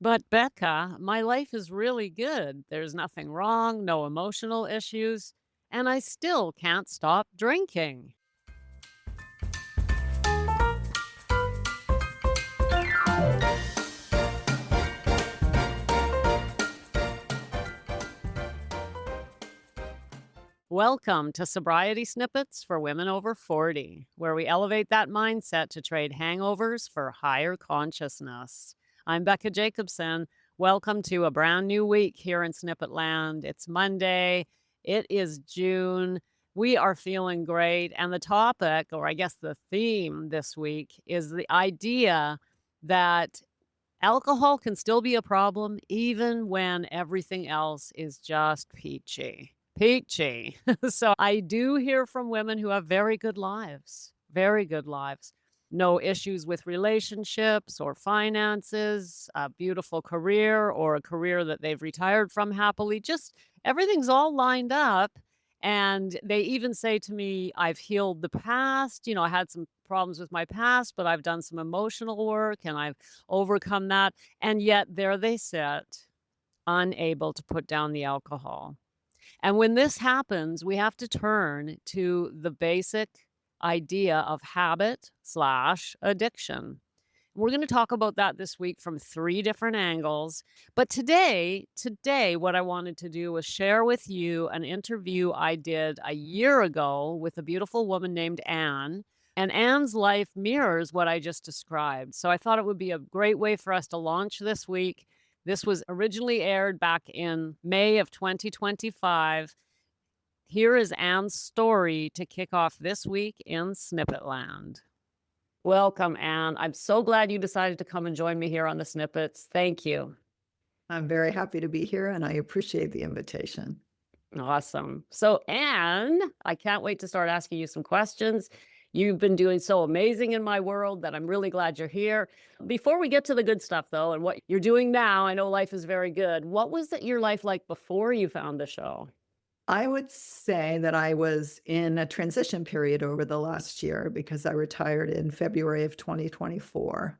But Becca, my life is really good. There's nothing wrong, no emotional issues, and I still can't stop drinking. Welcome to Sobriety Snippets for Women Over 40, where we elevate that mindset to trade hangovers for higher consciousness. I'm Becca Jacobson. Welcome to a brand new week here in Snippet Land. It's Monday. It is June. We are feeling great. And the topic, or I guess the theme this week, is the idea that alcohol can still be a problem even when everything else is just peachy. Peachy. So I do hear from women who have very good lives, very good lives. No issues with relationships or finances, a beautiful career or a career that they've retired from happily. Just everything's all lined up. And they even say to me, I've healed the past. I had some problems with my past, but I've done some emotional work and I've overcome that, and yet there they sit, unable to put down the alcohol. And when this happens, we have to turn to the basic idea of habit slash addiction. We're going to talk about that this week from three different angles. But today, what I wanted to do was share with you an interview I did a year ago with a beautiful woman named Anne. And Anne's life mirrors what I just described. So I thought it would be a great way for us to launch this week. This was originally aired back in May of 2025. Here is Anne's story to kick off this week in Snippet Land. Welcome, Anne. I'm so glad you decided to come and join me here on the Snippets. Thank you. I'm very happy to be here, and I appreciate the invitation. Awesome. So, Anne, I can't wait to start asking you some questions. You've been doing so amazing in my world that I'm really glad you're here. Before we get to the good stuff, though, and what you're doing now, I know life is very good. What was your life like before you found the show? I would say that I was in a transition period over the last year because I retired in February of 2024.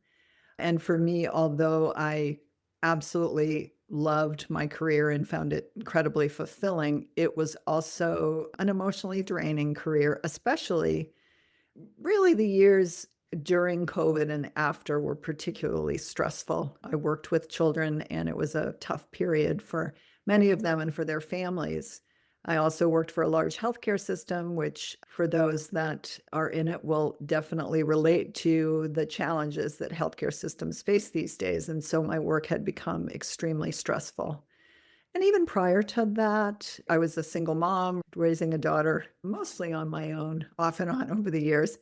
And for me, although I absolutely loved my career and found it incredibly fulfilling, it was also an emotionally draining career, especially really the years during COVID and after were particularly stressful. I worked with children, and it was a tough period for many of them and for their families. I also worked for a large healthcare system, which, for those that are in it, will definitely relate to the challenges that healthcare systems face these days. And so my work had become extremely stressful. And even prior to that, I was a single mom raising a daughter mostly on my own, off and on over the years.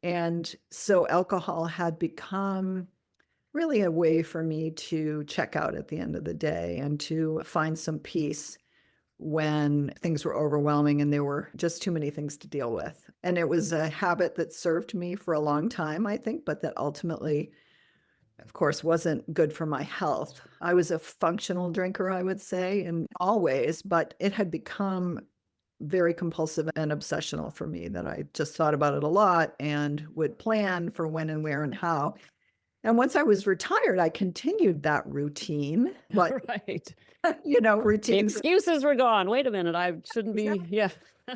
And so alcohol had become really a way for me to check out at the end of the day and to find some peace when things were overwhelming and there were just too many things to deal with. And it was a habit that served me for a long time, I think, but that ultimately, of course, wasn't good for my health. I was a functional drinker, I would say, in all ways, but it had become very compulsive and obsessional for me that I just thought about it a lot and would plan for when and where and how. And once I was retired, I continued that routine, but Right. The routines. excuses were gone. Wait a minute. I shouldn't be. Exactly. Yeah.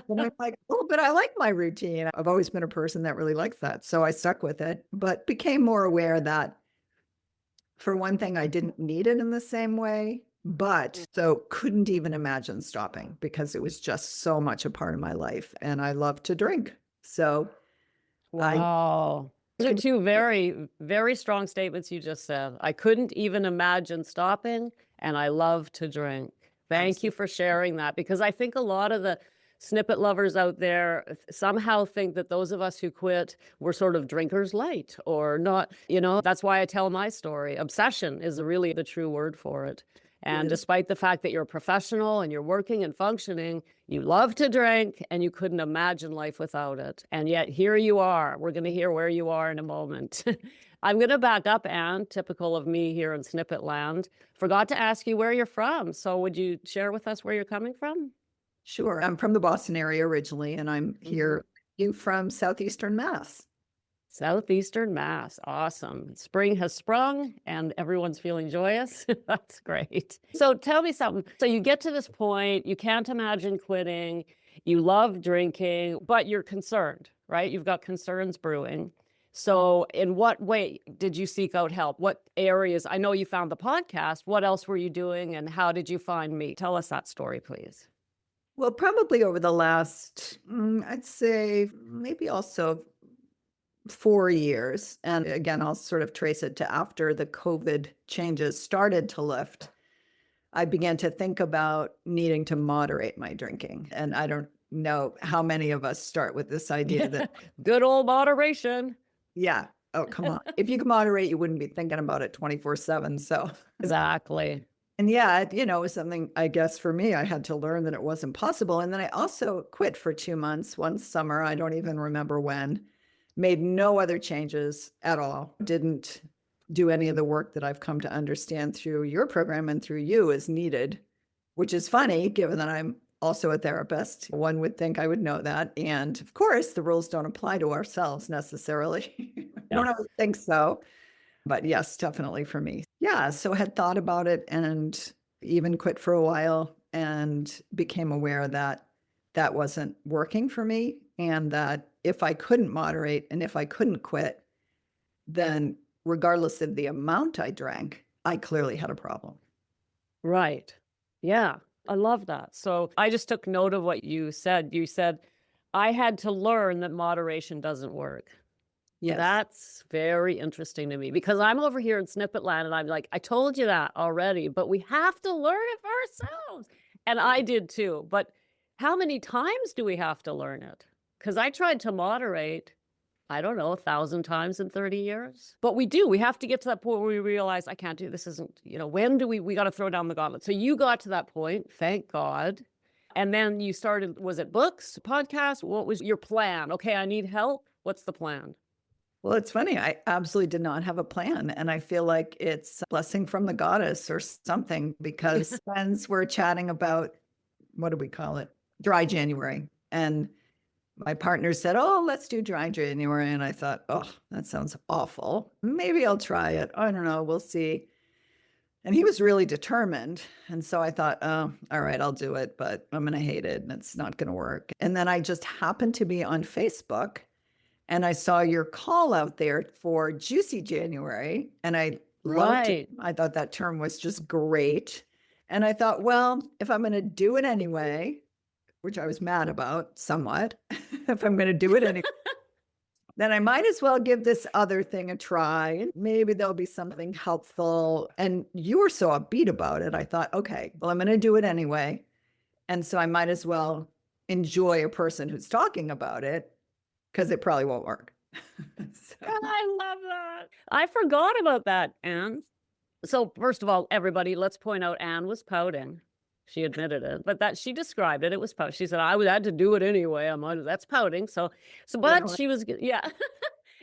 And I'm like, oh, but I like my routine. I've always been a person that really likes that. So I stuck with it, but became more aware that, for one thing, I didn't need it in the same way, but so couldn't even imagine stopping because it was just so much a part of my life. And I love to drink. So I Wow. Those are two very, very strong statements you just said. I couldn't even imagine stopping, and I love to drink. Thank you for sharing that, because I think a lot of the snippet lovers out there somehow think that those of us who quit were sort of drinkers light or not. That's why I tell my story. Obsession is really the true word for it. And is. despite the fact that you're a professional and you're working and functioning, you love to drink and you couldn't imagine life without it. And yet here you are. We're going to hear where you are in a moment. I'm going to back up, Anne, typical of me here in Snippet Land. Forgot to ask you where you're from. So would you share with us where you're coming from? Sure. I'm from the Boston area originally, and I'm here you from southeastern Mass. Southeastern Mass. Awesome. Spring has sprung and everyone's feeling joyous. That's great. So tell me something. So you get to this point, you can't imagine quitting, you love drinking, but you're concerned, right? You've got concerns brewing. So, in what way did you seek out help? What areas? I know you found the podcast. What else were you doing and how did you find me? Tell us that story, please. Well, probably over the last, I'd say maybe also 4 years. And again, I'll sort of trace it to after the COVID changes started to lift. I began to think about needing to moderate my drinking. And I don't know how many of us start with this idea that, Good old moderation. yeah, oh, come on. If you could moderate, you wouldn't be thinking about it 24/7. So, Exactly. and yeah, it was something, I guess, for me, I had to learn that it wasn't possible. And then I also quit for 2 months one summer. I don't even remember when. Made no other changes at all. Didn't do any of the work that I've come to understand through your program and through you is needed, which is funny given that I'm also a therapist. One would think I would know that. And of course, the rules don't apply to ourselves necessarily. I Yeah. don't always think so. But yes, definitely for me. Yeah, so had thought about it and even quit for a while and became aware that that wasn't working for me and that if I couldn't moderate and if I couldn't quit, then regardless of the amount I drank, I clearly had a problem. Right. Yeah. I love that. So I just took note of what you said. You said, I had to learn that moderation doesn't work. Yes. That's very interesting to me because I'm over here in snippet land and I'm like, I told you that already, but we have to learn it for ourselves. And I did too. But how many times do we have to learn it? Because I tried to moderate, I don't know, 1,000 times in 30 years. But we do. We have to get to that point where we realize I can't do this. Isn't, when do we got to throw down the gauntlet? So you got to that point, thank God. And then you started, was it books, podcasts? What was your plan? Okay, I need help. What's the plan? Well, it's funny. I absolutely did not have a plan. And I feel like it's a blessing from the goddess or something because friends were chatting about what do we call it? Dry January. And my partner said, "Oh, let's do dry January." And I thought, "Oh, that sounds awful. Maybe I'll try it. I don't know. We'll see." And he was really determined. And so I thought, "Oh, all right, I'll do it, but I'm going to hate it and it's not going to work." And then I just happened to be on Facebook and I saw your call out there for Juicy January. And I loved it. Right. I thought that term was just great. And I thought, well, if I'm going to do it anyway, which I was mad about somewhat, if I'm going to do it anyway, then I might as well give this other thing a try. And maybe there'll be something helpful. And you were so upbeat about it. I thought, okay, well, I'm going to do it anyway. And so I might as well enjoy a person who's talking about it because it probably won't work. So, I love that. I forgot about that, Anne. So, first of all, everybody, let's point out Anne was pouting. She admitted it, but that she described it. It was pouting. She said, "I would had to do it anyway. That's pouting." So, you but know, she was, yeah.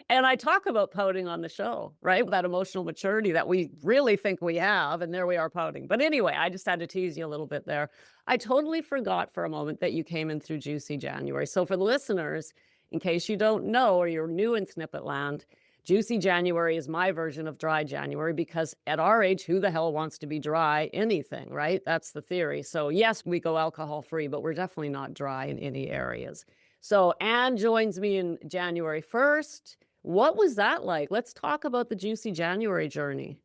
And I talk about pouting on the show, right? That emotional maturity that we really think we have, and there we are pouting. But anyway, I just had to tease you a little bit there. I totally forgot for a moment that you came in through Juicy January. So for the listeners, in case you don't know or you're new in Snippet Land, Juicy January is my version of dry January because at our age, who the hell wants to be dry anything, right? That's the theory. So yes, we go alcohol free, but we're definitely not dry in any areas. So Anne joins me in January 1st. What was that like? Let's talk about the Juicy January journey.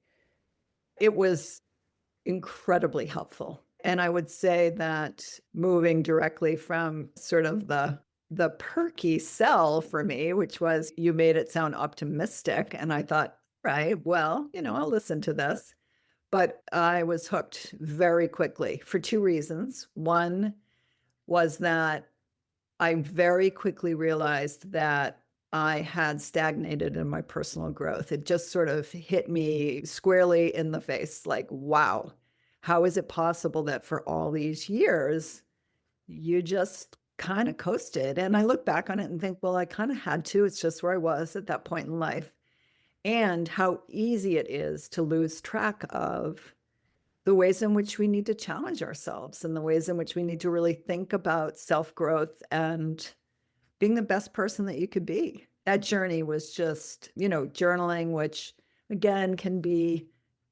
it was incredibly helpful. And I would say that moving directly from sort of the perky sell for me, which was you made it sound optimistic. And I thought, right, well, I'll listen to this. But I was hooked very quickly for two reasons. One was that I very quickly realized that I had stagnated in my personal growth. It just sort of hit me squarely in the face like, wow, how is it possible that for all these years you just kind of coasted? And I look back on it and think, well, I kind of had to. It's just where I was at that point in life. And how easy it is to lose track of the ways in which we need to challenge ourselves and the ways in which we need to really think about self growth and being the best person that you could be. that journey was just, journaling, which again can be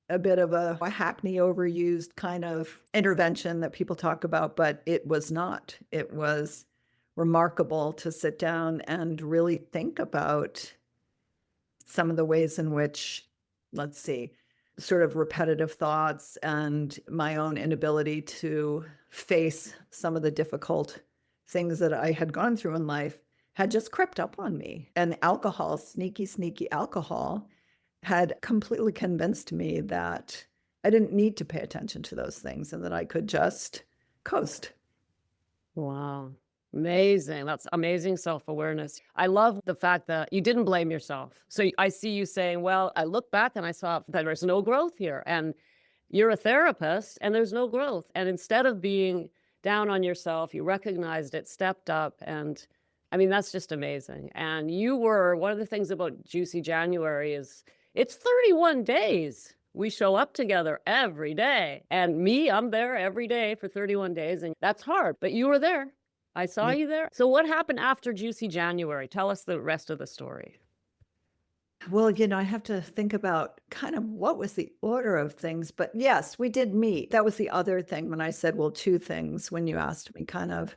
a bit of a hackney overused kind of intervention that people talk about, but it was not. It was remarkable to sit down and really think about some of the ways in which, let's see, sort of repetitive thoughts and my own inability to face some of the difficult things that I had gone through in life had just crept up on me. And alcohol, sneaky, sneaky alcohol, had completely convinced me that I didn't need to pay attention to those things and that I could just coast. Wow. Amazing. That's amazing self-awareness. I love the fact that you didn't blame yourself. So I see you saying, well, I look back and I saw that there's no growth here. And you're a therapist and there's no growth. And instead of being down on yourself, you recognized it, stepped up. And I mean, that's just amazing. And you were one of the things about Juicy January is it's 31 days. We show up together every day. And me, I'm there every day for 31 days. And that's hard, but you were there. I saw Yeah. you there. So, what happened after Juicy January? Tell us the rest of the story. Well, I have to think about kind of what was the order of things, but yes, we did meet. That was the other thing when I said, well, two things when you asked me kind of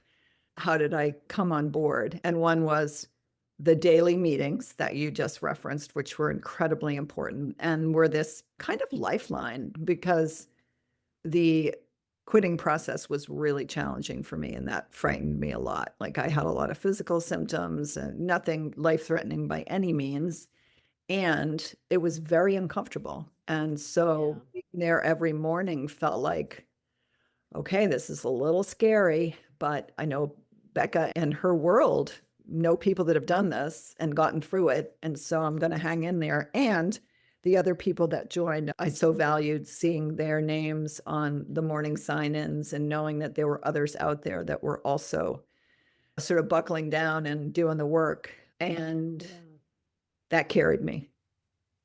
how did I come on board? And one was the daily meetings that you just referenced, which were incredibly important and were this kind of lifeline because the quitting process was really challenging for me and that frightened me a lot. Like I had a lot of physical symptoms and nothing life threatening by any means. And it was very uncomfortable. And so Yeah. being there every morning felt like, okay, this is a little scary, but I know Becca and her world know people that have done this and gotten through it. And so I'm going to hang in there. And the other people that joined, I so valued seeing their names on the morning sign ins and knowing that there were others out there that were also sort of buckling down and doing the work. And Yeah. that carried me.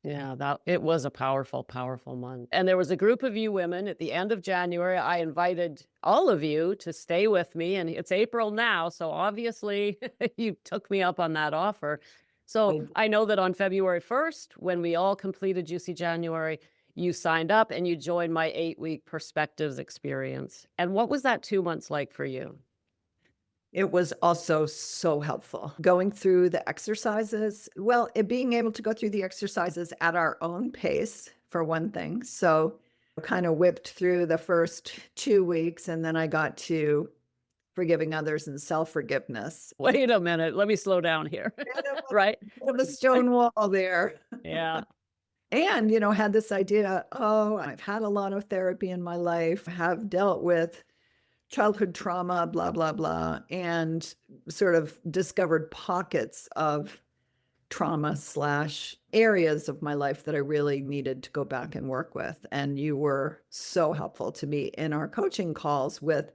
Yeah, that it was a powerful, powerful month. And there was a group of you women at the end of January. I invited all of you to stay with me, and it's April now. So obviously, you took me up on that offer. So I I know that on February 1st, when we all completed Juicy January, you signed up and you joined my 8-week perspectives experience. And what was that 2 months like for you? It was also so helpful going through the exercises. Well, it being able to go through the exercises at our own pace, for one thing. So, kind of whipped through the first 2 weeks, and then I got to forgiving others and self forgiveness. Wait a minute. Let me slow down here. Kind of Right? like the stone wall there. Yeah. And, had this idea, oh, I've had a lot of therapy in my life, have dealt with childhood trauma, blah, blah, blah, and sort of discovered pockets of trauma slash areas of my life that I really needed to go back and work with. And you were so helpful to me in our coaching calls with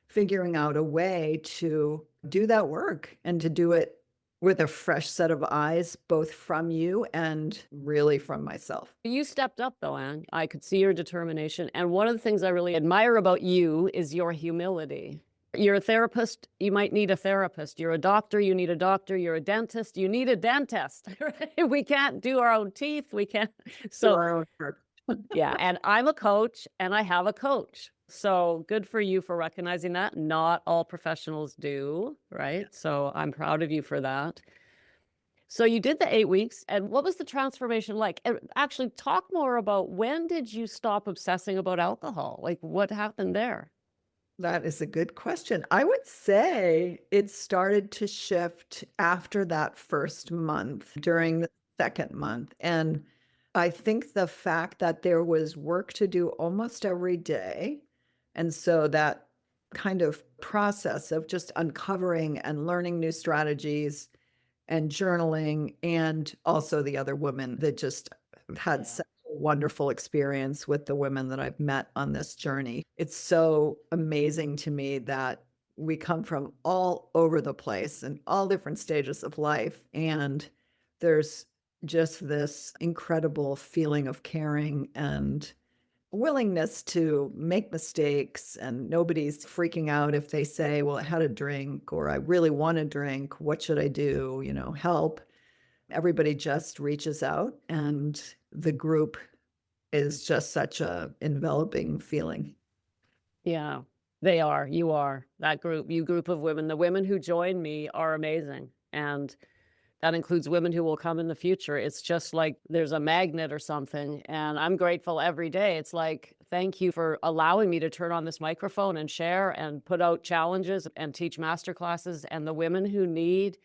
figuring out a way to do that work and to do it with a fresh set of eyes, both from you and really from myself. You stepped up though, Anne. I could see your determination. And one of the things I really admire about you is your humility. You're a therapist, you might need a therapist. You're a doctor, you need a doctor. You're a dentist, you need a dentist. Right? We can't do our own teeth. We can't. Do So, our own work. yeah. And I'm a coach and I have a coach. So good for you for recognizing that. Not all professionals do. Right. So I'm proud of you for that. So you did the 8 weeks, and what was the transformation like? And actually, talk more about when did you stop obsessing about alcohol? Like, what happened there? That is a good question. I would say it started to shift after that first month, during the second month. And I think the fact that there was work to do almost every day, and so that kind of process of just uncovering and learning new strategies and journaling, and also the other women that just had Yeah. such a wonderful experience with the women that I've met on this journey. It's so amazing to me that we come from all over the place and all different stages of life. And there's just this incredible feeling of caring and willingness to make mistakes, and nobody's freaking out if they say, well, I had a drink or I really want to drink. What should I do? Help. Everybody just reaches out, and the group is just such a enveloping feeling. Yeah, they are. You are. That group, you group of women, the women who join me are amazing. And that includes women who will come in the future. It's just like there's a magnet or something. And I'm grateful every day. It's like, thank you for allowing me to turn on this microphone and share and put out challenges and teach master classes. And the women who need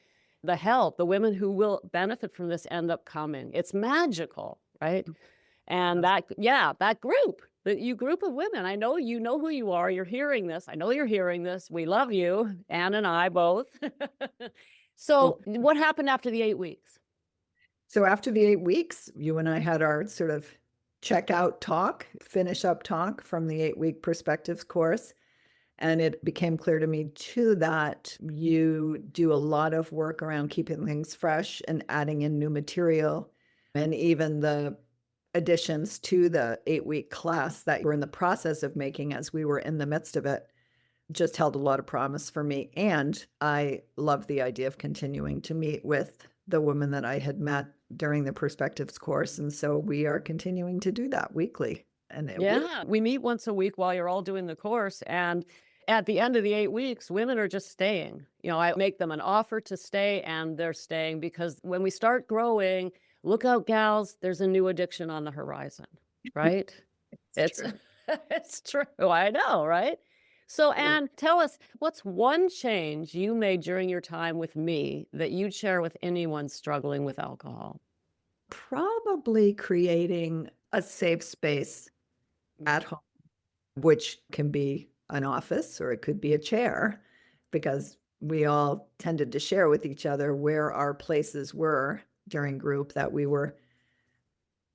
the help, the women who will benefit from this end up coming. It's magical, right? And Yes. that group, that you group of women, I know you know who you are. You're hearing this. I know you're hearing this. We love you, Anne and I both. So, Oh, what happened after the 8 weeks? so after the 8 weeks, you and I had our sort of checkout talk, finish up talk from the 8-week perspectives course. And it became clear to me too that you do a lot of work around keeping things fresh and adding in new material. And even the additions to the 8-week class that we're in the process of making as we were in the midst of it just held a lot of promise for me. And I love the idea of continuing to meet with the women that I had met during the perspectives course. And so we are continuing to do that weekly. And Yeah, we meet once a week while you're all doing the course, and at the end of the 8 weeks, women are just staying. You know, I make them an offer to stay, and they're staying because when we start growing, look out, gals, there's a new addiction on the horizon, right? it's It's true. it's true, I know, right? So, True. Anne, tell us, what's one change you made during your time with me that you'd share with anyone struggling with alcohol? Probably creating a safe space at home, which can be an office or it could be a chair, because we all tended to share with each other where our places were during group that we were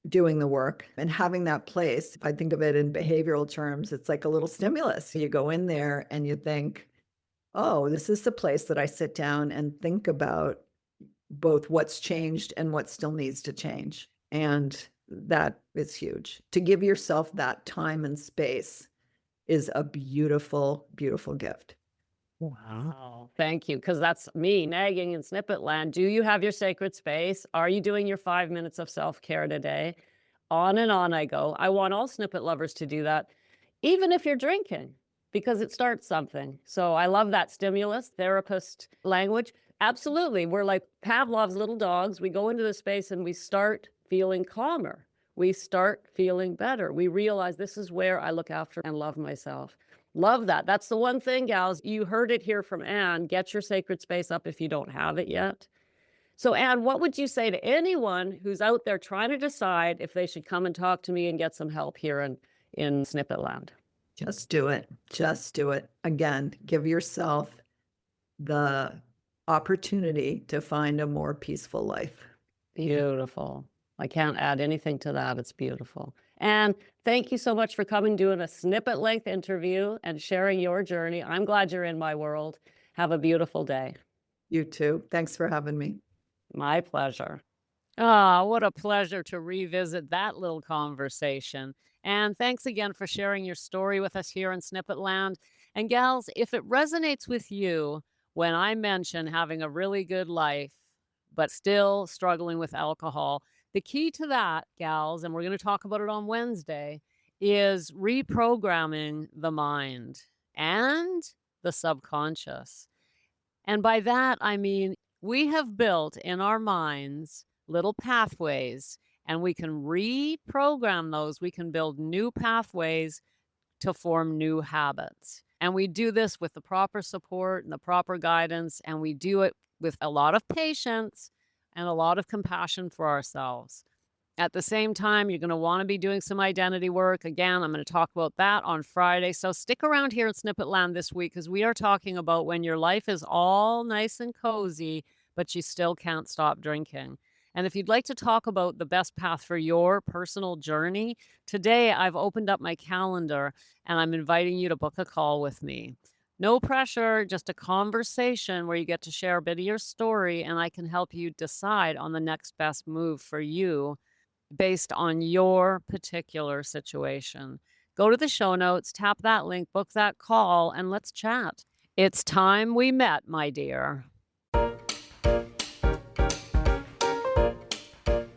doing the work. And having that place, if I think of it in behavioral terms, it's like a little stimulus. You go in there and you think, oh, this is the place that I sit down and think about both what's changed and what still needs to change. And that is huge. To give yourself that time and space is a beautiful, beautiful gift. Wow. Thank you. Because that's me nagging in snippet land. Do you have your sacred space? Are you doing your 5 minutes of self care today? On and on I go. I want all snippet lovers to do that, even if you're drinking, because it starts something. So I love that stimulus, therapist language. Absolutely. We're like Pavlov's little dogs. We go into the space and we start feeling calmer. We start feeling better. We realize this is where I look after and love myself. Love that. That's the one thing, gals. You heard it here from Anne. Get your sacred space up if you don't have it yet. So, Anne, what would you say to anyone who's out there trying to decide if they should come and talk to me and get some help here in Snippet Land? Just do it. Just do it. Again, give yourself the opportunity to find a more peaceful life. Beautiful. I can't add anything to that. It's beautiful. And thank you so much for coming, doing a snippet length interview and sharing your journey. I'm glad you're in my world. Have a beautiful day. You too. Thanks for having me. My pleasure. Ah, what a pleasure to revisit that little conversation. And thanks again for sharing your story with us here in Snippet Land. And gals, if it resonates with you when I mention having a really good life, but still struggling with alcohol, the key to that, gals, and we're going to talk about it on Wednesday, is reprogramming the mind and the subconscious. And by that, I mean, we have built in our minds little pathways, and we can reprogram those. We can build new pathways to form new habits. And we do this with the proper support and the proper guidance, and we do it with a lot of patience and a lot of compassion for ourselves. At the same time, you're going to want to be doing some identity work. Again, I'm going to talk about that on Friday. So stick around here at Snippet Land this week because we are talking about when your life is all nice and cozy, but you still can't stop drinking. And if you'd like to talk about the best path for your personal journey, today I've opened up my calendar and I'm inviting you to book a call with me. No pressure, just a conversation where you get to share a bit of your story and I can help you decide on the next best move for you based on your particular situation. Go to the show notes, tap that link, book that call, and let's chat. It's time we met, my dear.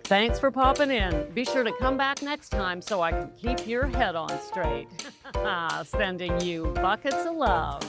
Thanks for popping in. Be sure to come back next time so I can keep your head on straight. Sending you buckets of love.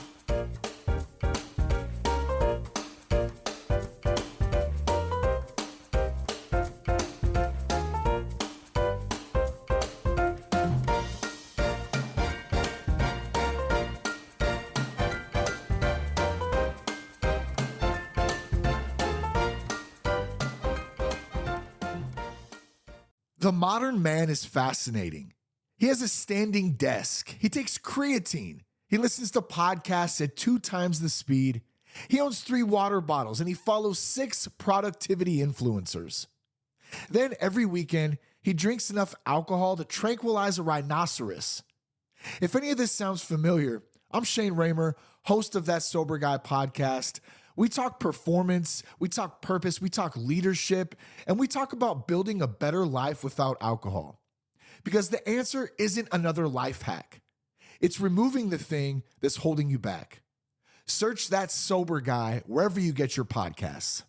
The modern man is fascinating. He has a standing desk. He takes creatine. He listens to podcasts at 2 times the speed. He owns 3 water bottles and he follows 6 productivity influencers. Then every weekend, he drinks enough alcohol to tranquilize a rhinoceros. If any of this sounds familiar, I'm Shane Raymer, host of That Sober Guy podcast. We talk performance, we talk purpose, we talk leadership, and we talk about building a better life without alcohol. Because the answer isn't another life hack. It's removing the thing that's holding you back. Search That Sober Guy wherever you get your podcasts.